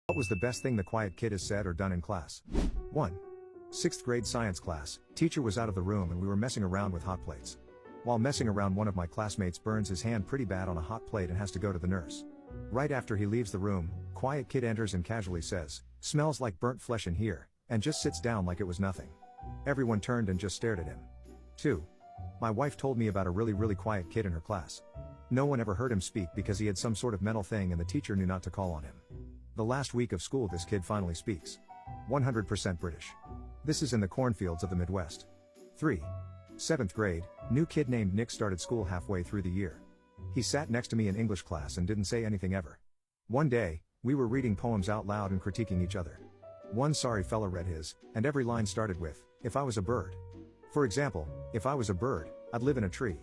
What was the best thing the quiet kid has said or done in class? 1. 6th grade science class. Teacher was out of the room and we were messing around with hot plates. While messing around, one of my classmates burns his hand pretty bad on a hot plate and has to go to the nurse. Right after he leaves the room, quiet kid enters and casually says, "Smells like burnt flesh in here," and just sits down like it was nothing. Everyone turned and just stared at him. 2. My wife told me about a really quiet kid in her class. No one ever heard him speak because he had some sort of mental thing and the teacher knew not to call on him. The last week of school this kid finally speaks. 100% British. This is in the cornfields of the Midwest. 3. 7th grade, new kid named Nick started school halfway through the year. He sat next to me in English class and didn't say anything ever. One day, we were reading poems out loud and critiquing each other. One sorry fella read his, and every line started with, "If I was a bird." For example, "If I was a bird, I'd live in a tree.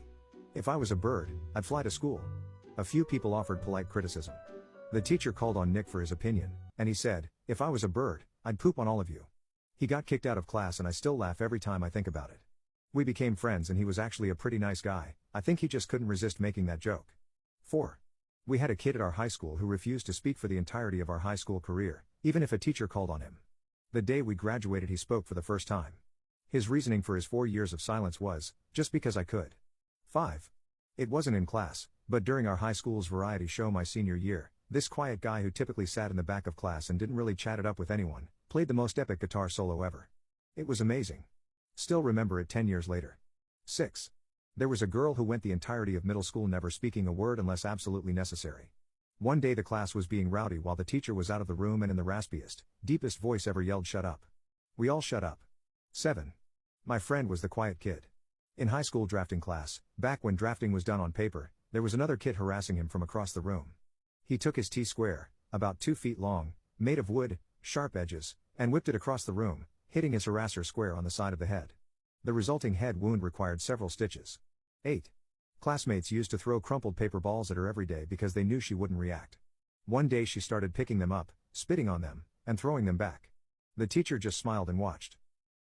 If I was a bird, I'd fly to school." A few people offered polite criticism. The teacher called on Nick for his opinion, and he said, "If I was a bird, I'd poop on all of you." He got kicked out of class and I still laugh every time I think about it. We became friends and he was actually a pretty nice guy. I think he just couldn't resist making that joke. 4. We had a kid at our high school who refused to speak for the entirety of our high school career, even if a teacher called on him. The day we graduated he spoke for the first time. His reasoning for his 4 years of silence was, "Just because I could." 5. It wasn't in class, but during our high school's variety show my senior year, this quiet guy who typically sat in the back of class and didn't really chat it up with anyone, played the most epic guitar solo ever. It was amazing. Still remember it 10 years later. 6. There was a girl who went the entirety of middle school never speaking a word unless absolutely necessary. One day the class was being rowdy while the teacher was out of the room and in the raspiest, deepest voice ever yelled, "Shut up." We all shut up. 7. My friend was the quiet kid. In high school drafting class, back when drafting was done on paper, there was another kid harassing him from across the room. He took his T-square, about 2 feet long, made of wood, sharp edges, and whipped it across the room, hitting his harasser square on the side of the head. The resulting head wound required several stitches. 8. Classmates used to throw crumpled paper balls at her every day because they knew she wouldn't react. One day she started picking them up, spitting on them, and throwing them back. The teacher just smiled and watched.